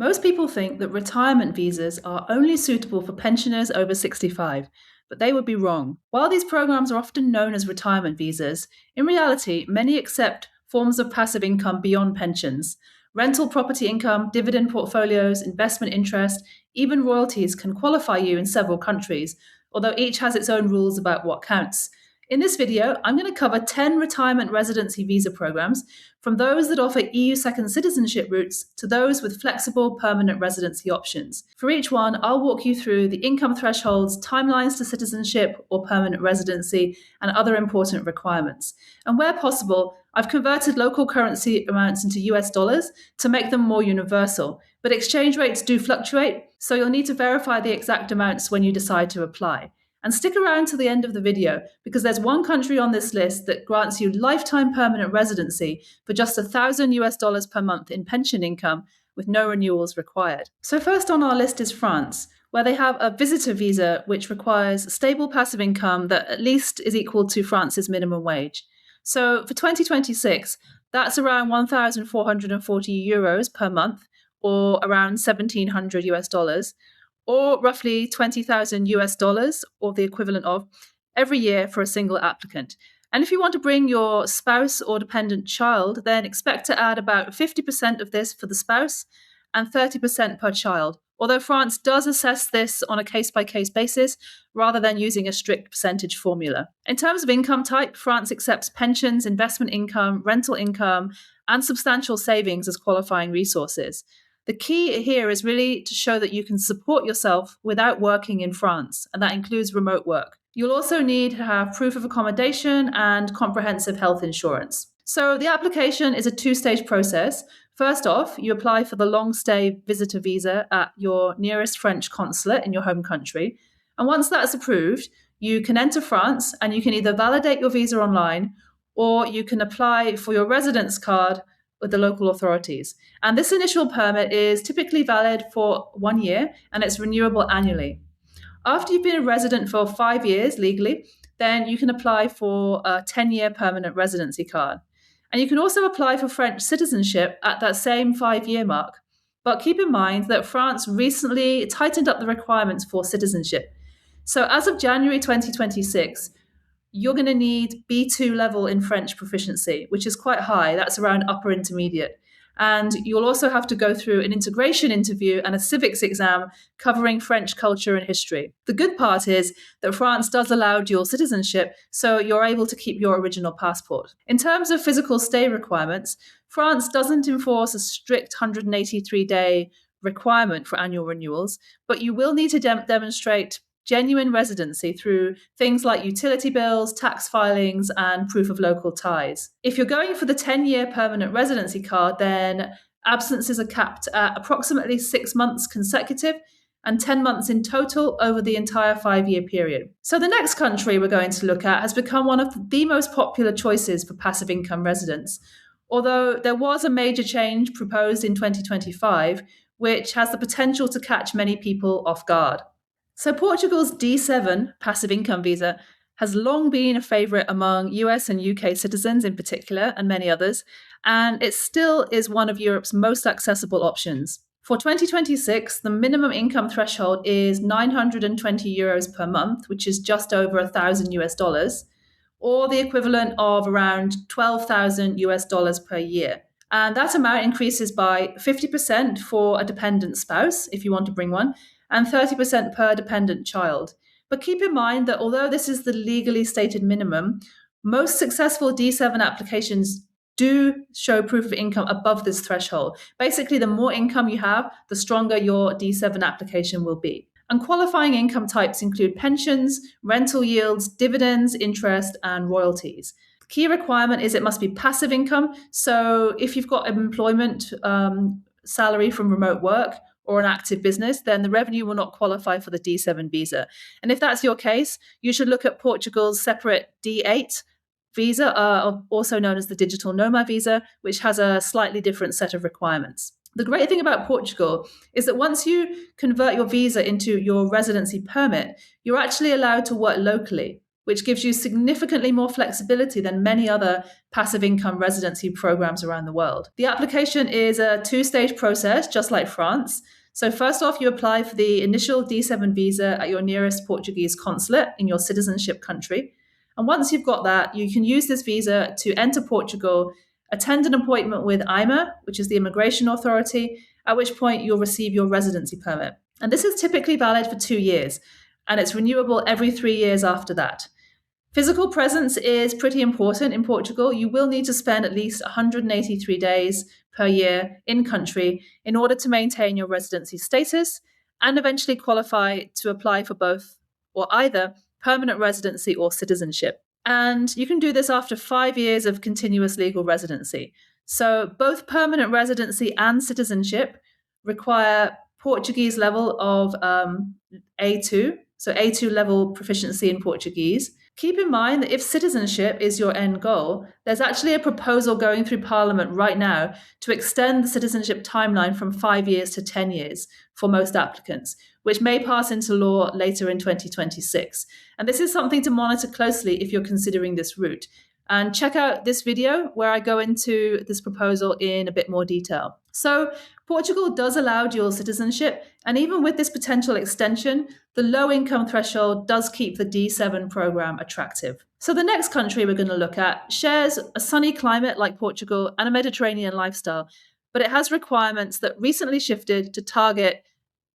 Most people think that retirement visas are only suitable for pensioners over 65, but they would be wrong. While these programs are often known as retirement visas, in reality, many accept forms of passive income beyond pensions. Rental property income, dividend portfolios, investment interest, even royalties can qualify you in several countries, although each has its own rules about what counts. In this video, I'm going to cover 10 retirement residency visa programs, from those that offer EU second citizenship routes to those with flexible permanent residency options. For each one, I'll walk you through the income thresholds, timelines to citizenship or permanent residency, and other important requirements. And where possible, I've converted local currency amounts into US dollars to make them more universal. But exchange rates do fluctuate, so you'll need to verify the exact amounts when you decide to apply. And stick around to the end of the video because there's one country on this list that grants you lifetime permanent residency for just $1,000 per month in pension income with no renewals required. So first on our list is France, where they have a visitor visa which requires stable passive income that at least is equal to France's minimum wage. So for 2026, that's around 1,440 euros per month, or around 1,700 US dollars, or roughly 20,000 US dollars, or the equivalent of, every year for a single applicant. And if you want to bring your spouse or dependent child, then expect to add about 50% of this for the spouse and 30% per child. Although France does assess this on a case-by-case basis rather than using a strict percentage formula. In terms of income type, France accepts pensions, investment income, rental income, and substantial savings as qualifying resources. The key here is really to show that you can support yourself without working in France, and that includes remote work. You'll also need to have proof of accommodation and comprehensive health insurance. So the application is a two-stage process. First off, you apply for the long-stay visitor visa at your nearest French consulate in your home country. And once that's approved, you can enter France and you can either validate your visa online or you can apply for your residence card with the local authorities. And this initial permit is typically valid for 1 year and it's renewable annually. After you've been a resident for 5 years legally, then you can apply for a 10-year permanent residency card. And you can also apply for French citizenship at that same 5-year mark. But keep in mind that France recently tightened up the requirements for citizenship. So as of January 2026, you're going to need B2 level in French proficiency, which is quite high. That's around upper intermediate. And you'll also have to go through an integration interview and a civics exam covering French culture and history. The good part is that France does allow dual citizenship, so you're able to keep your original passport. In terms of physical stay requirements, France doesn't enforce a strict 183-day requirement for annual renewals, but you will need to demonstrate genuine residency through things like utility bills, tax filings, and proof of local ties. If you're going for the 10-year permanent residency card, then absences are capped at approximately 6 months consecutive and 10 months in total over the entire 5-year period. So the next country we're going to look at has become one of the most popular choices for passive income residents, although there was a major change proposed in 2025, which has the potential to catch many people off guard. So Portugal's D7 passive income visa has long been a favourite among US and UK citizens in particular, and many others, and it still is one of Europe's most accessible options. For 2026, the minimum income threshold is 920 euros per month, which is just over 1,000 US dollars, or the equivalent of around 12,000 US dollars per year. And that amount increases by 50% for a dependent spouse, if you want to bring one, and 30% per dependent child. But keep in mind that although this is the legally stated minimum, most successful D7 applications do show proof of income above this threshold. Basically, the more income you have, the stronger your D7 application will be. And qualifying income types include pensions, rental yields, dividends, interest, and royalties. The key requirement is it must be passive income. So if you've got employment salary from remote work, or an active business, then the revenue will not qualify for the D7 visa. And if that's your case, you should look at Portugal's separate D8 visa, also known as the digital nomad visa, which has a slightly different set of requirements. The great thing about Portugal is that once you convert your visa into your residency permit, you're actually allowed to work locally. which gives you significantly more flexibility than many other passive income residency programs around the world. The application is a two-stage process, just like France. So first off, you apply for the initial D7 visa at your nearest Portuguese consulate in your citizenship country. And once you've got that, you can use this visa to enter Portugal, attend an appointment with IMA, which is the immigration authority, at which point you'll receive your residency permit. And this is typically valid for 2 years, and it's renewable every 3 years after that. Physical presence is pretty important in Portugal. You will need to spend at least 183 days per year in country in order to maintain your residency status and eventually qualify to apply for both or either permanent residency or citizenship. And you can do this after 5 years of continuous legal residency. So both permanent residency and citizenship require Portuguese level of A2, so A2 level proficiency in Portuguese. Keep in mind that if citizenship is your end goal, there's actually a proposal going through Parliament right now to extend the citizenship timeline from 5 years to 10 years for most applicants, which may pass into law later in 2026. And this is something to monitor closely if you're considering this route. And check out this video where I go into this proposal in a bit more detail. So Portugal does allow dual citizenship, and even with this potential extension, the low income threshold does keep the D7 program attractive. So the next country we're going to look at shares a sunny climate like Portugal and a Mediterranean lifestyle, but it has requirements that recently shifted to target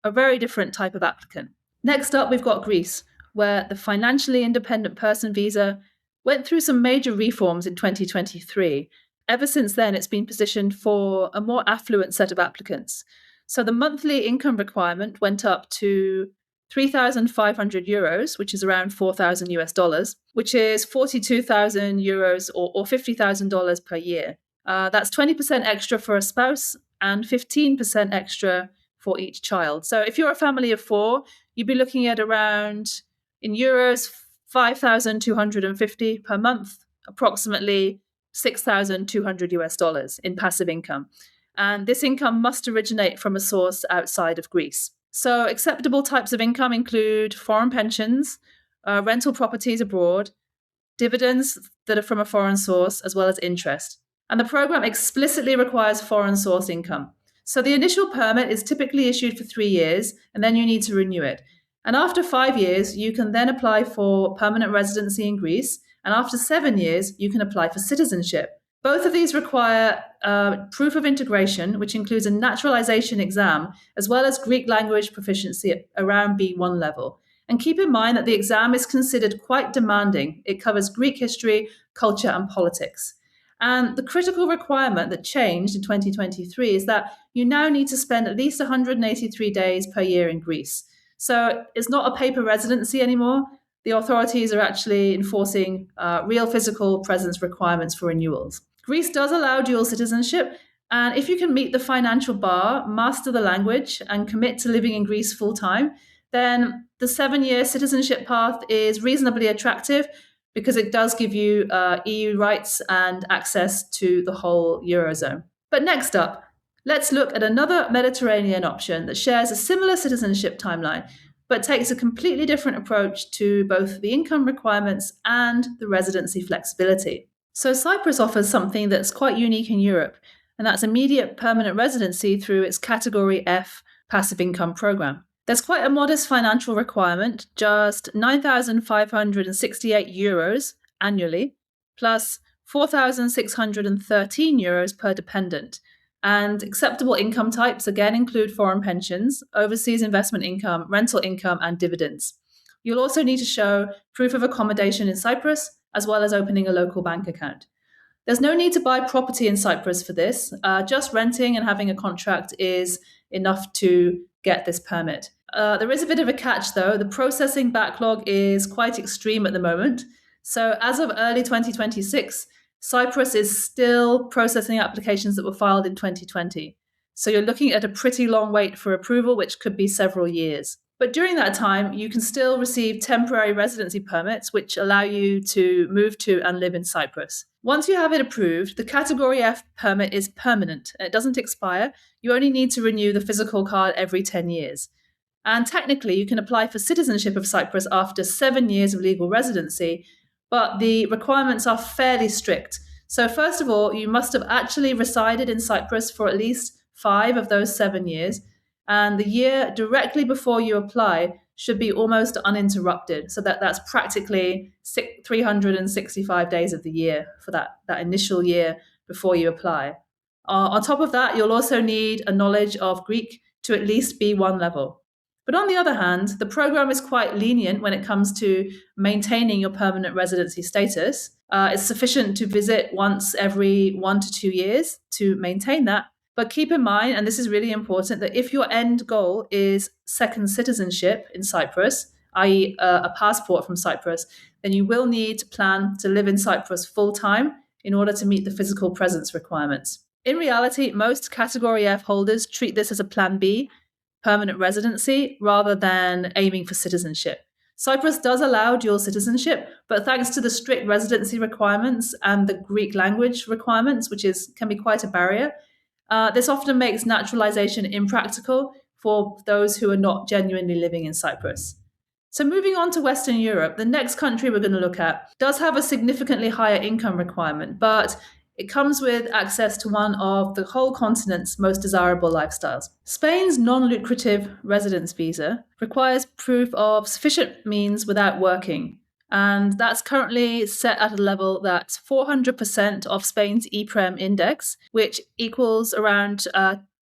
a very different type of applicant. Next up, we've got Greece, where the financially independent person visa went through some major reforms in 2023. Ever since then, it's been positioned for a more affluent set of applicants. So the monthly income requirement went up to 3,500 euros, which is around 4,000 US dollars, which is 42,000 euros or $50,000 per year. That's 20% extra for a spouse and 15% extra for each child. So if you're a family of 4, you'd be looking at around, in euros, 5,250 per month, approximately 6,200 US dollars in passive income. And this income must originate from a source outside of Greece. So acceptable types of income include foreign pensions, rental properties abroad, dividends that are from a foreign source, as well as interest. And the program explicitly requires foreign source income. So the initial permit is typically issued for 3 years, and then you need to renew it. And after 5 years, you can then apply for permanent residency in Greece. And after 7 years, you can apply for citizenship. Both of these require proof of integration, which includes a naturalization exam, as well as Greek language proficiency at around B1 level. And keep in mind that the exam is considered quite demanding. It covers Greek history, culture, and politics. And the critical requirement that changed in 2023 is that you now need to spend at least 183 days per year in Greece. So it's not a paper residency anymore. The authorities are actually enforcing real physical presence requirements for renewals. Greece does allow dual citizenship, and if you can meet the financial bar, master the language, and commit to living in Greece full-time, then the 7-year citizenship path is reasonably attractive because it does give you EU rights and access to the whole Eurozone. But next up, let's look at another Mediterranean option that shares a similar citizenship timeline, but takes a completely different approach to both the income requirements and the residency flexibility. So Cyprus offers something that's quite unique in Europe, and that's immediate permanent residency through its Category F passive income program. There's quite a modest financial requirement, just 9,568 euros annually, plus 4,613 euros per dependent. And acceptable income types again include foreign pensions, overseas investment income, rental income, and dividends. You'll also need to show proof of accommodation in Cyprus, as well as opening a local bank account. There's no need to buy property in Cyprus for this. Just renting and having a contract is enough to get this permit. There is a bit of a catch, though. The processing backlog is quite extreme at the moment. So as of early 2026, Cyprus is still processing applications that were filed in 2020. So you're looking at a pretty long wait for approval, which could be several years. But during that time, you can still receive temporary residency permits, which allow you to move to and live in Cyprus. Once you have it approved, the Category F permit is permanent. It doesn't expire. You only need to renew the physical card every 10 years. And technically, you can apply for citizenship of Cyprus after 7 years of legal residency, but the requirements are fairly strict. So, first of all, you must have actually resided in Cyprus for at least 5 of those 7 years. And the year directly before you apply should be almost uninterrupted. So that's practically 365 days of the year for that initial year before you apply. On top of that, you'll also need a knowledge of Greek to at least B1 level. But on the other hand, the program is quite lenient when it comes to maintaining your permanent residency status. It's sufficient to visit once every 1 to 2 years to maintain that. But keep in mind, and this is really important, that if your end goal is second citizenship in Cyprus, i.e., a passport from Cyprus, then you will need to plan to live in Cyprus full time in order to meet the physical presence requirements. In reality, most Category F holders treat this as a Plan B, permanent residency, rather than aiming for citizenship. Cyprus does allow dual citizenship, but thanks to the strict residency requirements and the Greek language requirements, which can be quite a barrier, this often makes naturalization impractical for those who are not genuinely living in Cyprus. So moving on to Western Europe, the next country we're going to look at does have a significantly higher income requirement, but it comes with access to one of the whole continent's most desirable lifestyles. Spain's non-lucrative residence visa requires proof of sufficient means without working, and that's currently set at a level that's 400% of Spain's EPREM index, which equals around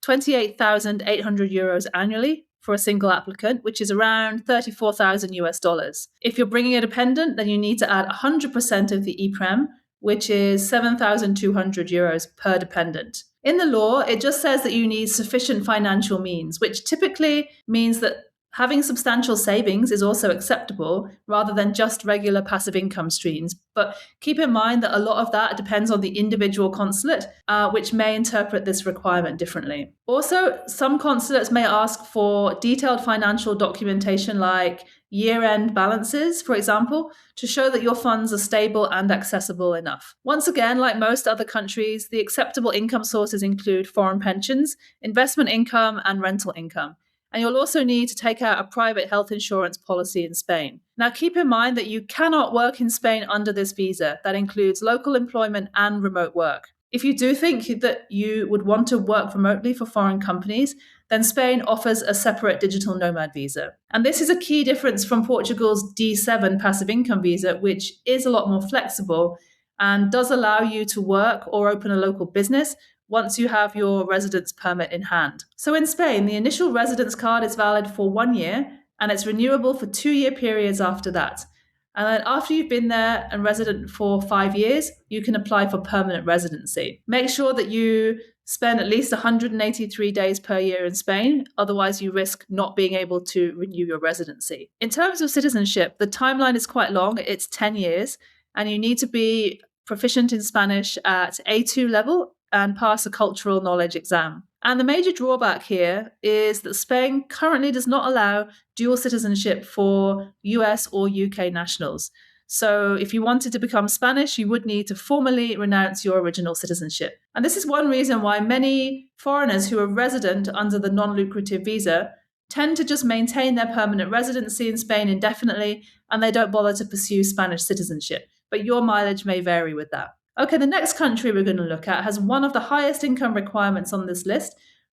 28,800 euros annually for a single applicant, which is around 34,000 US dollars. If you're bringing a dependent, then you need to add 100% of the EPREM, which is 7,200 euros per dependent. In the law, it just says that you need sufficient financial means, which typically means that having substantial savings is also acceptable rather than just regular passive income streams. But keep in mind that a lot of that depends on the individual consulate, which may interpret this requirement differently. Also, some consulates may ask for detailed financial documentation like year-end balances, for example, to show that your funds are stable and accessible enough. Once again, like most other countries, the acceptable income sources include foreign pensions, investment income, and rental income. And you'll also need to take out a private health insurance policy in Spain. Now, keep in mind that you cannot work in Spain under this visa. That includes local employment and remote work. If you do think that you would want to work remotely for foreign companies, then Spain offers a separate digital nomad visa. And this is a key difference from Portugal's D7 passive income visa, which is a lot more flexible and does allow you to work or open a local business once you have your residence permit in hand. So in Spain, the initial residence card is valid for 1 year and it's renewable for 2-year periods after that. And then after you've been there and resident for 5 years, you can apply for permanent residency. Make sure that you spend at least 183 days per year in Spain, otherwise you risk not being able to renew your residency. In terms of citizenship, the timeline is quite long, it's 10 years, and you need to be proficient in Spanish at A2 level and pass a cultural knowledge exam. And the major drawback here is that Spain currently does not allow dual citizenship for US or UK nationals. So if you wanted to become Spanish, you would need to formally renounce your original citizenship. And this is one reason why many foreigners who are resident under the non-lucrative visa tend to just maintain their permanent residency in Spain indefinitely, and they don't bother to pursue Spanish citizenship. But your mileage may vary with that. Okay, the next country we're going to look at has one of the highest income requirements on this list,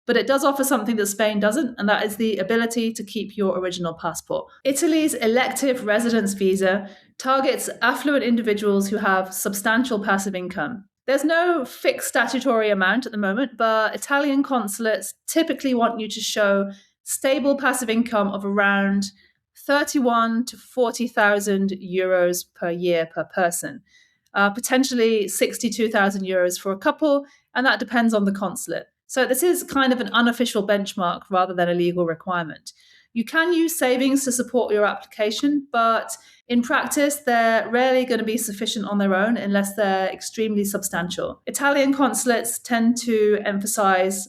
but it does offer something that Spain doesn't, and that is the ability to keep your original passport. Italy's elective residence visa targets affluent individuals who have substantial passive income. There's no fixed statutory amount at the moment, but Italian consulates typically want you to show stable passive income of around 31 to 40,000 euros per year per person. Potentially 62,000 euros for a couple, and that depends on the consulate. So this is kind of an unofficial benchmark rather than a legal requirement. You can use savings to support your application, but in practice, they're rarely going to be sufficient on their own unless they're extremely substantial. Italian consulates tend to emphasize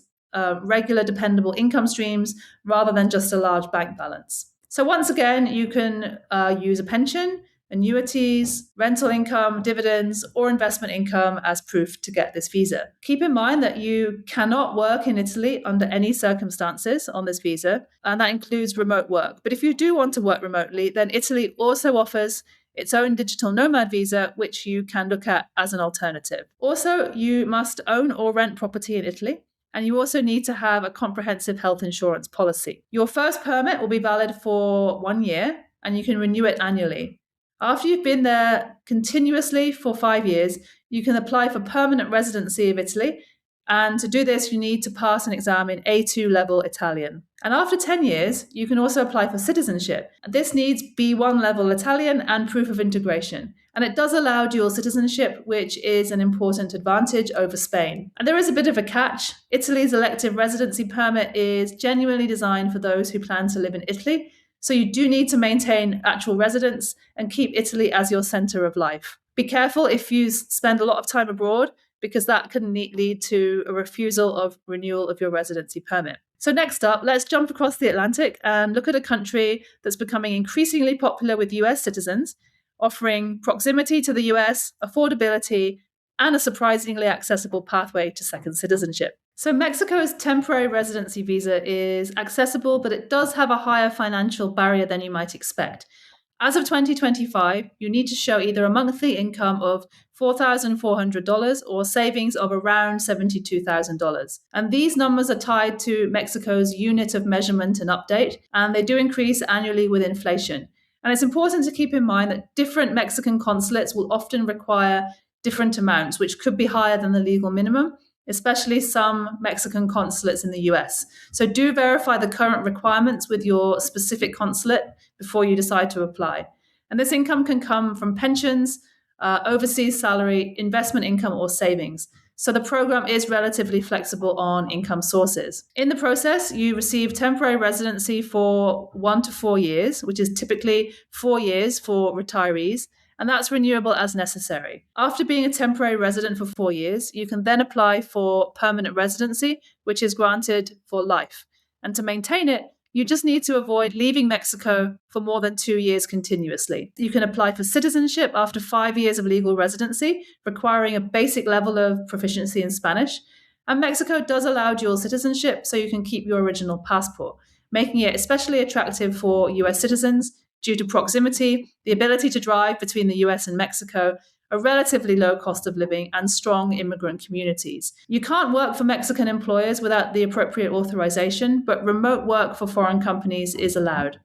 regular dependable income streams rather than just a large bank balance. So once again, you can use a pension, annuities, rental income, dividends, or investment income as proof to get this visa. Keep in mind that you cannot work in Italy under any circumstances on this visa, and that includes remote work. But if you do want to work remotely, then Italy also offers its own digital nomad visa, which you can look at as an alternative. Also, you must own or rent property in Italy. And you also need to have a comprehensive health insurance policy. Your first permit will be valid for 1 year, and you can renew it annually. After you've been there continuously for 5 years, you can apply for permanent residency of Italy. And to do this, you need to pass an exam in A2 level Italian. And after 10 years, you can also apply for citizenship. This needs B1 level Italian and proof of integration. And it does allow dual citizenship, which is an important advantage over Spain. And there is a bit of a catch. Italy's elective residency permit is genuinely designed for those who plan to live in Italy. So you do need to maintain actual residence and keep Italy as your center of life. Be careful if you spend a lot of time abroad, because that can lead to a refusal of renewal of your residency permit. So next up, let's jump across the Atlantic and look at a country that's becoming increasingly popular with US citizens, offering proximity to the US, affordability, and a surprisingly accessible pathway to second citizenship. So Mexico's temporary residency visa is accessible, but it does have a higher financial barrier than you might expect. As of 2025, you need to show either a monthly income of $4,400 or savings of around $72,000. And these numbers are tied to Mexico's unit of measurement and update, and they do increase annually with inflation. And it's important to keep in mind that different Mexican consulates will often require different amounts, which could be higher than the legal minimum, especially some Mexican consulates in the US. So do verify the current requirements with your specific consulate before you decide to apply. And this income can come from pensions, overseas salary, investment income, or savings. So the program is relatively flexible on income sources. In the process, you receive temporary residency for 1 to 4 years, which is typically 4 years for retirees, and that's renewable as necessary. After being a temporary resident for 4 years, you can then apply for permanent residency, which is granted for life. And to maintain it, you just need to avoid leaving Mexico for more than 2 years continuously. You can apply for citizenship after 5 years of legal residency, requiring a basic level of proficiency in Spanish. And Mexico does allow dual citizenship, so you can keep your original passport, making it especially attractive for US citizens due to proximity, the ability to drive between the US and Mexico, a relatively low cost of living, and strong immigrant communities. You can't work for Mexican employers without the appropriate authorization, but remote work for foreign companies is allowed.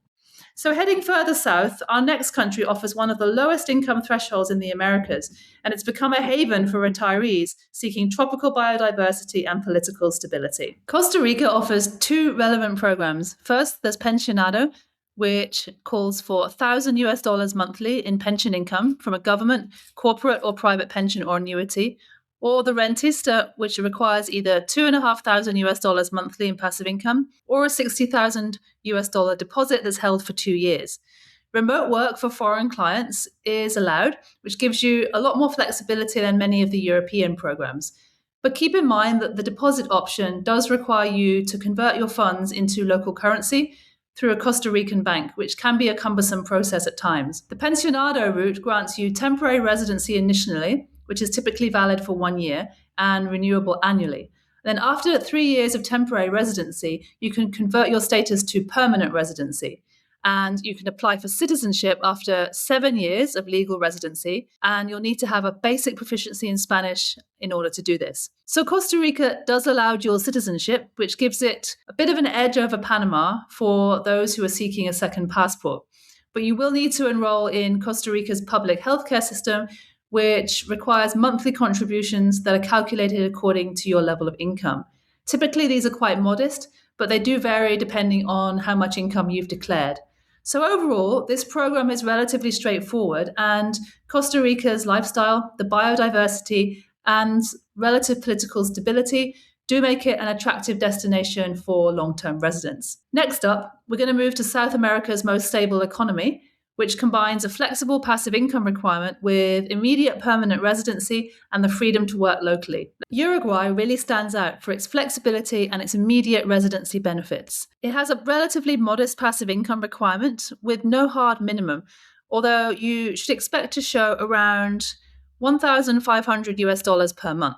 So heading further south, our next country offers one of the lowest income thresholds in the Americas, and it's become a haven for retirees seeking tropical biodiversity and political stability. Costa Rica offers 2 relevant programs. First, there's Pensionado, which calls for $1,000 monthly in pension income from a government, corporate, or private pension or annuity, or the Rentista, which requires either $2,500 monthly in passive income or a $60,000 deposit that's held for 2 years. Remote work for foreign clients is allowed, which gives you a lot more flexibility than many of the European programs. But keep in mind that the deposit option does require you to convert your funds into local currency through a Costa Rican bank, which can be a cumbersome process at times. The Pensionado route grants you temporary residency initially, which is typically valid for 1 year and renewable annually. Then after 3 years of temporary residency, you can convert your status to permanent residency. And you can apply for citizenship after 7 years of legal residency, and you'll need to have a basic proficiency in Spanish in order to do this. So Costa Rica does allow dual citizenship, which gives it a bit of an edge over Panama for those who are seeking a second passport. But you will need to enroll in Costa Rica's public healthcare system, which requires monthly contributions that are calculated according to your level of income. Typically, these are quite modest, but they do vary depending on how much income you've declared. So overall, this program is relatively straightforward, and Costa Rica's lifestyle, the biodiversity, and relative political stability do make it an attractive destination for long-term residents. Next up, we're going to move to South America's most stable economy, which combines a flexible passive income requirement with immediate permanent residency and the freedom to work locally. Uruguay really stands out for its flexibility and its immediate residency benefits. It has a relatively modest passive income requirement with no hard minimum, although you should expect to show around 1,500 US dollars per month.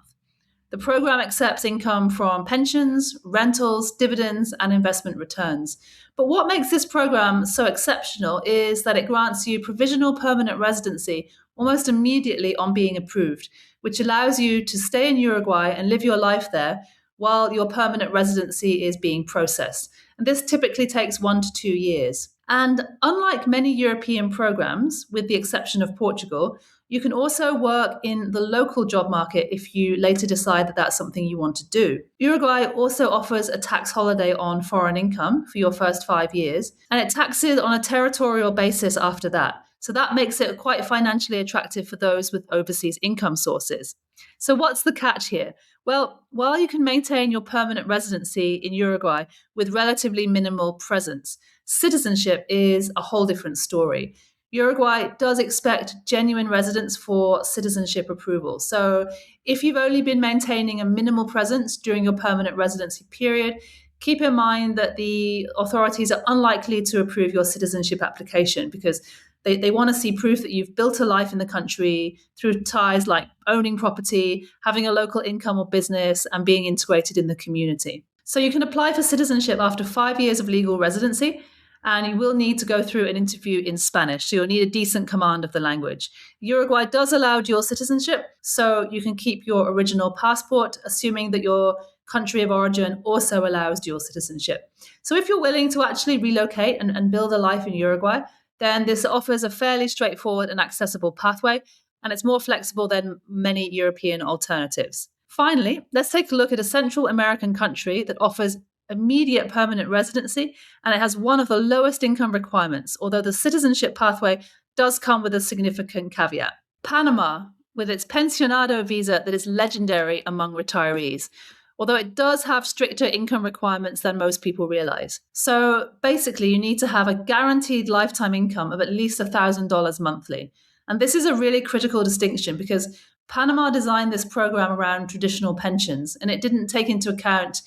The program accepts income from pensions, rentals, dividends, and investment returns. But what makes this program so exceptional is that it grants you provisional permanent residency almost immediately on being approved, which allows you to stay in Uruguay and live your life there while your permanent residency is being processed. And this typically takes 1 to 2 years. And unlike many European programs, with the exception of Portugal, you can also work in the local job market if you later decide that that's something you want to do. Uruguay also offers a tax holiday on foreign income for your first 5 years, and it taxes on a territorial basis after that. So that makes it quite financially attractive for those with overseas income sources. So what's the catch here? Well, while you can maintain your permanent residency in Uruguay with relatively minimal presence, citizenship is a whole different story. Uruguay does expect genuine residence for citizenship approval. So if you've only been maintaining a minimal presence during your permanent residency period, keep in mind that the authorities are unlikely to approve your citizenship application because they want to see proof that you've built a life in the country through ties like owning property, having a local income or business, and being integrated in the community. So you can apply for citizenship after 5 years of legal residency, and you will need to go through an interview in Spanish. So you'll need a decent command of the language. Uruguay does allow dual citizenship, so you can keep your original passport, assuming that your country of origin also allows dual citizenship. So if you're willing to actually relocate and build a life in Uruguay, then this offers a fairly straightforward and accessible pathway, and it's more flexible than many European alternatives. Finally, let's take a look at a Central American country that offers immediate permanent residency, and it has one of the lowest income requirements, although the citizenship pathway does come with a significant caveat. Panama, with its pensionado visa that is legendary among retirees, although it does have stricter income requirements than most people realize. So basically, you need to have a guaranteed lifetime income of at least $1,000 monthly. And this is a really critical distinction because Panama designed this program around traditional pensions, and it didn't take into account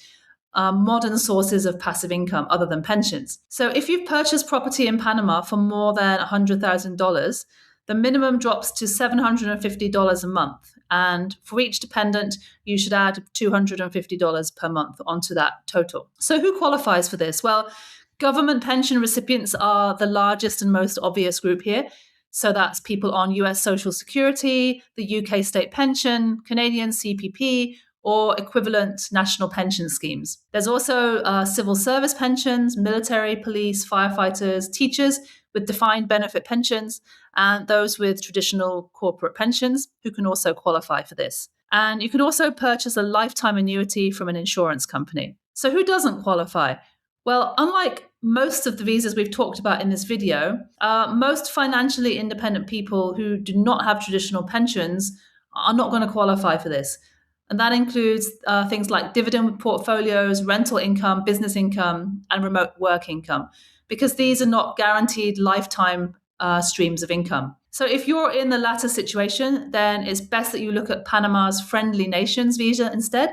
modern sources of passive income other than pensions. So if you've purchased property in Panama for more than $100,000, the minimum drops to $750 a month. And for each dependent, you should add $250 per month onto that total. So who qualifies for this? Well, government pension recipients are the largest and most obvious group here. So that's people on US Social Security, the UK state pension, Canadian CPP, or equivalent national pension schemes. There's also civil service pensions, military, police, firefighters, teachers with defined benefit pensions, and those with traditional corporate pensions who can also qualify for this. And you can also purchase a lifetime annuity from an insurance company. So who doesn't qualify? Well, unlike most of the visas we've talked about in this video, most financially independent people who do not have traditional pensions are not going to qualify for this. And that includes things like dividend portfolios, rental income, business income, and remote work income, because these are not guaranteed lifetime streams of income. So if you're in the latter situation, then it's best that you look at Panama's Friendly Nations visa instead,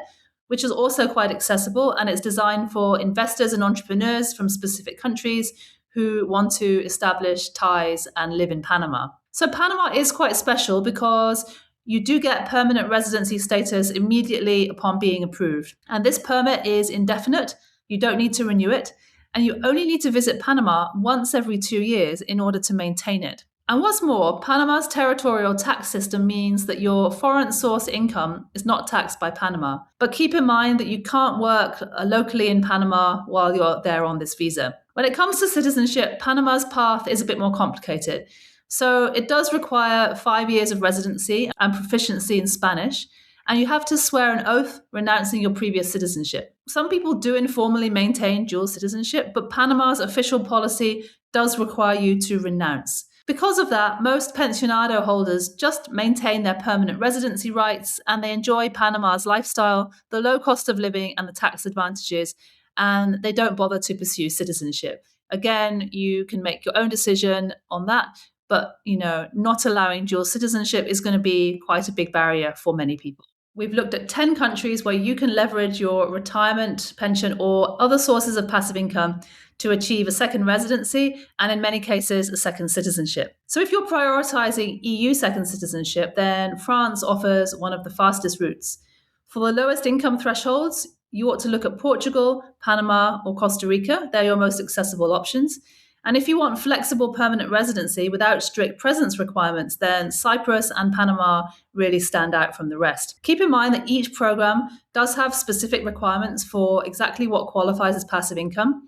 which is also quite accessible, and it's designed for investors and entrepreneurs from specific countries who want to establish ties and live in Panama. So Panama is quite special because you do get permanent residency status immediately upon being approved. And this permit is indefinite. You don't need to renew it. And you only need to visit Panama once every 2 years in order to maintain it. And what's more, Panama's territorial tax system means that your foreign source income is not taxed by Panama. But keep in mind that you can't work locally in Panama while you're there on this visa. When it comes to citizenship, Panama's path is a bit more complicated. So it does require 5 years of residency and proficiency in Spanish, and you have to swear an oath renouncing your previous citizenship. Some people do informally maintain dual citizenship, but Panama's official policy does require you to renounce. Because of that, most pensionado holders just maintain their permanent residency rights, and they enjoy Panama's lifestyle, the low cost of living, and the tax advantages, and they don't bother to pursue citizenship. Again, you can make your own decision on that. But, not allowing dual citizenship is going to be quite a big barrier for many people. We've looked at 10 countries where you can leverage your retirement, pension, or other sources of passive income to achieve a second residency and, in many cases, a second citizenship. So, if you're prioritizing EU second citizenship, then France offers one of the fastest routes. For the lowest income thresholds, you ought to look at Portugal, Panama, or Costa Rica. They're your most accessible options. And if you want flexible permanent residency without strict presence requirements, then Cyprus and Panama really stand out from the rest. Keep in mind that each program does have specific requirements for exactly what qualifies as passive income,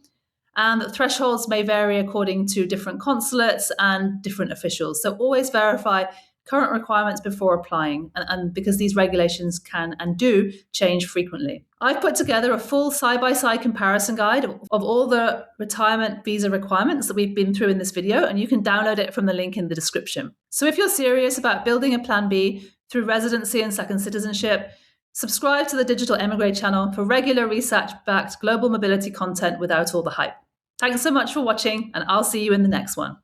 and that thresholds may vary according to different consulates and different officials. So always verify current requirements before applying, and because these regulations can and do change frequently. I've put together a full side-by-side comparison guide of all the retirement visa requirements that we've been through in this video, and you can download it from the link in the description. So if you're serious about building a plan B through residency and second citizenship, subscribe to the Digital Emigre channel for regular research-backed global mobility content without all the hype. Thanks so much for watching, and I'll see you in the next one.